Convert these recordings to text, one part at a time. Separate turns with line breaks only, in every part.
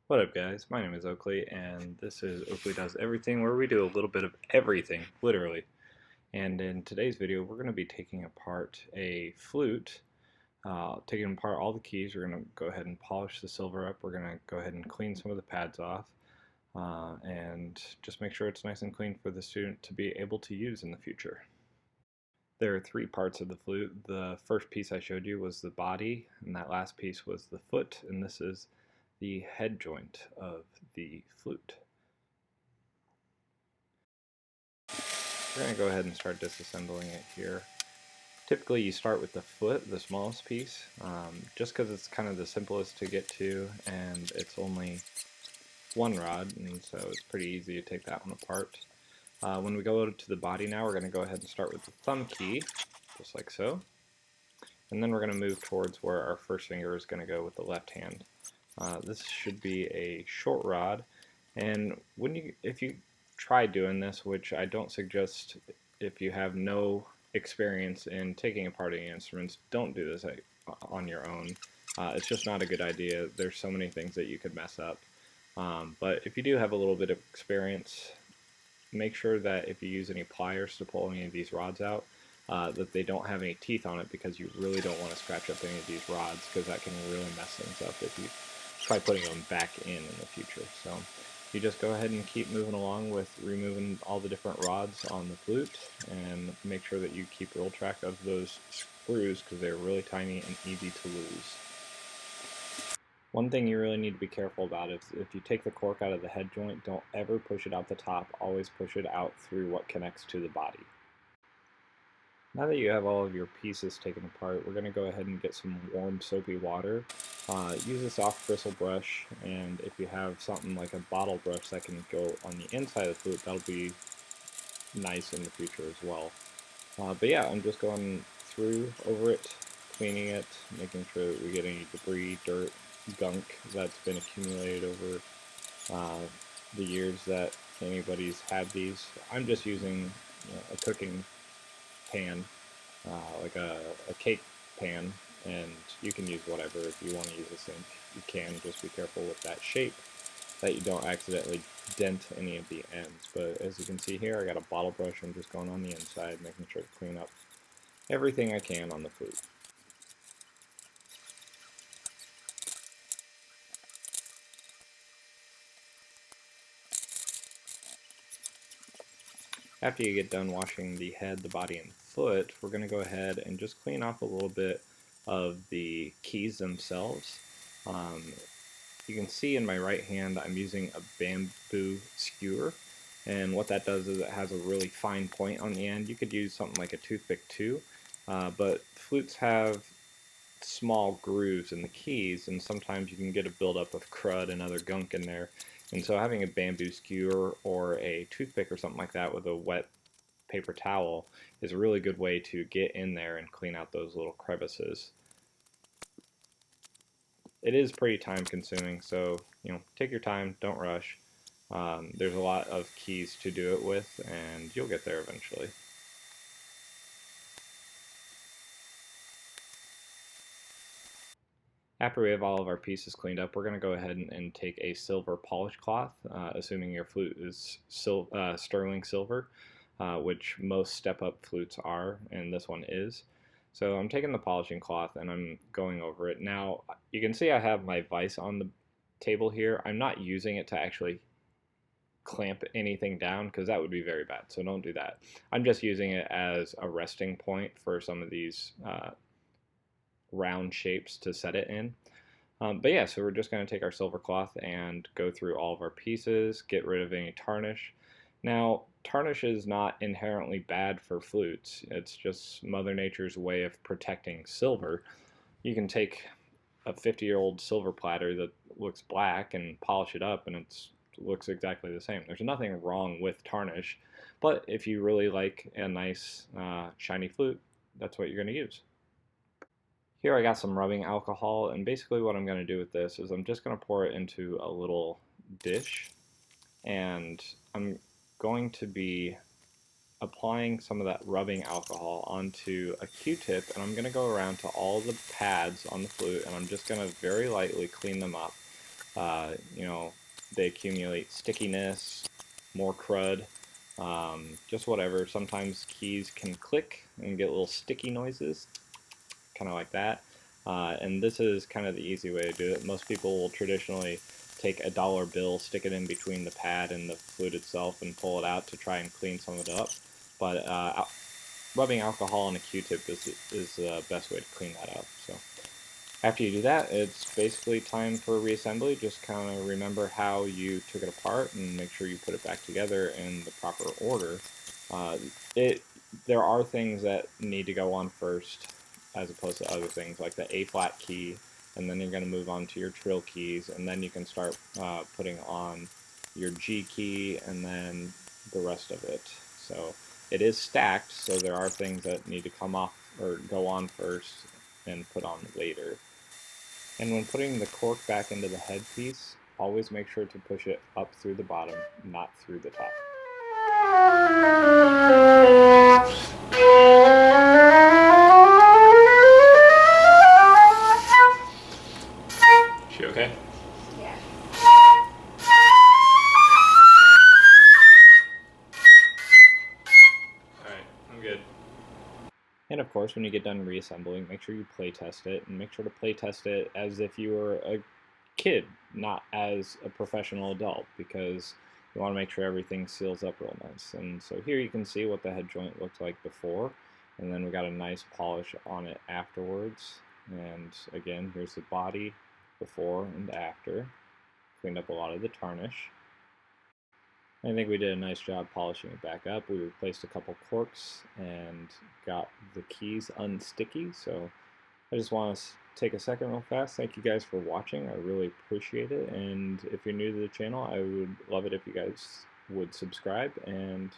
What up guys, my name is Oakley and this is Oakley Does Everything, where we do a little bit of everything, literally. And in today's video we're going to be taking apart a flute, taking apart all the keys. We're going to go ahead and polish the silver up, we're going to go ahead and clean some of the pads off, and just make sure it's nice and clean for the student to be able to use in the future. There are three parts of the flute. The first piece I showed you was the body, and that last piece was the foot, and this is the head joint of the flute. We're going to go ahead and start disassembling it here. Typically you start with the foot, the smallest piece, just because it's kind of the simplest to get to, and it's only one rod, and so it's pretty easy to take that one apart. When we go to the body now, we're going to go ahead and start with the thumb key, just like so. And then we're going to move towards where our first finger is going to go with the left hand. This should be a short rod, and if you try doing this, which I don't suggest if you have no experience in taking apart any instruments, don't do this on your own. It's just not a good idea. There's so many things that you could mess up. But if you do have a little bit of experience, make sure that if you use any pliers to pull any of these rods out, that they don't have any teeth on it, because you really don't want to scratch up any of these rods, because that can really mess things up if you try putting them back in the future. So you just go ahead and keep moving along with removing all the different rods on the flute, and make sure that you keep real track of those screws, because they're really tiny and easy to lose. One thing you really need to be careful about is if you take the cork out of the head joint, don't ever push it out the top, always push it out through what connects to the body. Now that you have all of your pieces taken apart, we're going to go ahead and get some warm soapy water. Use a soft bristle brush, and if you have something like a bottle brush that can go on the inside of the flute, that'll be nice in the future as well. But yeah, I'm just going through over it, cleaning it, making sure that we get any debris, dirt, gunk that's been accumulated over the years that anybody's had these. I'm just using a cooking pan, like a cake pan, and you can use whatever. If you want to use a sink, you can. Just be careful with that shape, that you don't accidentally dent any of the ends. But as you can see here, I got a bottle brush. I'm just going on the inside, making sure to clean up everything I can on the flute. After you get done washing the head, the body, and foot, we're going to go ahead and just clean off a little bit of the keys themselves. You can see in my right hand I'm using a bamboo skewer, and what that does is it has a really fine point on the end. You could use something like a toothpick too, but flutes have small grooves in the keys, and sometimes you can get a buildup of crud and other gunk in there. And so having a bamboo skewer or a toothpick or something like that with a wet paper towel is a really good way to get in there and clean out those little crevices. It is pretty time consuming, so take your time, don't rush. There's a lot of keys to do it with, and you'll get there eventually. After we have all of our pieces cleaned up, we're going to go ahead and take a silver polish cloth, assuming your flute is sterling silver, which most step-up flutes are, and this one is. So I'm taking the polishing cloth and I'm going over it. Now, you can see I have my vise on the table here. I'm not using it to actually clamp anything down, because that would be very bad, so don't do that. I'm just using it as a resting point for some of these round shapes to set it in. But yeah, so we're just going to take our silver cloth and go through all of our pieces, get rid of any tarnish. Now, tarnish is not inherently bad for flutes. It's just Mother Nature's way of protecting silver. You can take a 50-year-old silver platter that looks black and polish it up, and it looks exactly the same. There's nothing wrong with tarnish, but if you really like a nice shiny flute, that's what you're going to use. Here I got some rubbing alcohol, and basically what I'm going to do with this is I'm just going to pour it into a little dish, and I'm going to be applying some of that rubbing alcohol onto a Q-tip, and I'm going to go around to all the pads on the flute, and I'm just going to very lightly clean them up. You know, they accumulate stickiness, more crud, just whatever. Sometimes keys can click and get little sticky noises, kind of like that. And this is kind of the easy way to do it. Most people will traditionally take a dollar bill, stick it in between the pad and the flute itself, and pull it out to try and clean some of it up. But rubbing alcohol on a Q-tip is the best way to clean that up. So after you do that, it's basically time for reassembly. Just kind of remember how you took it apart and make sure you put it back together in the proper order. Uh, there are things that need to go on first as opposed to other things, like the A-flat key, and then you're going to move on to your trill keys, and then you can start putting on your G key and then the rest of it. So it is stacked, so there are things that need to come off or go on first and put on later. And when putting the cork back into the headpiece, always make sure to push it up through the bottom, not through the top. She okay?
Yeah.
Alright, I'm good. And of course, when you get done reassembling, make sure you play test it, and make sure to play test it as if you were a kid, not as a professional adult, because you want to make sure everything seals up real nice. And so here you can see what the head joint looked like before, and then we got a nice polish on it afterwards. And again, here's the body before and after. Cleaned up a lot of the tarnish. I think we did a nice job polishing it back up. We replaced a couple corks and got the keys unsticky. So I just want to take a second real fast. Thank you guys for watching. I really appreciate it. And if you're new to the channel, I would love it if you guys would subscribe. And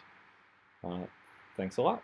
thanks a lot.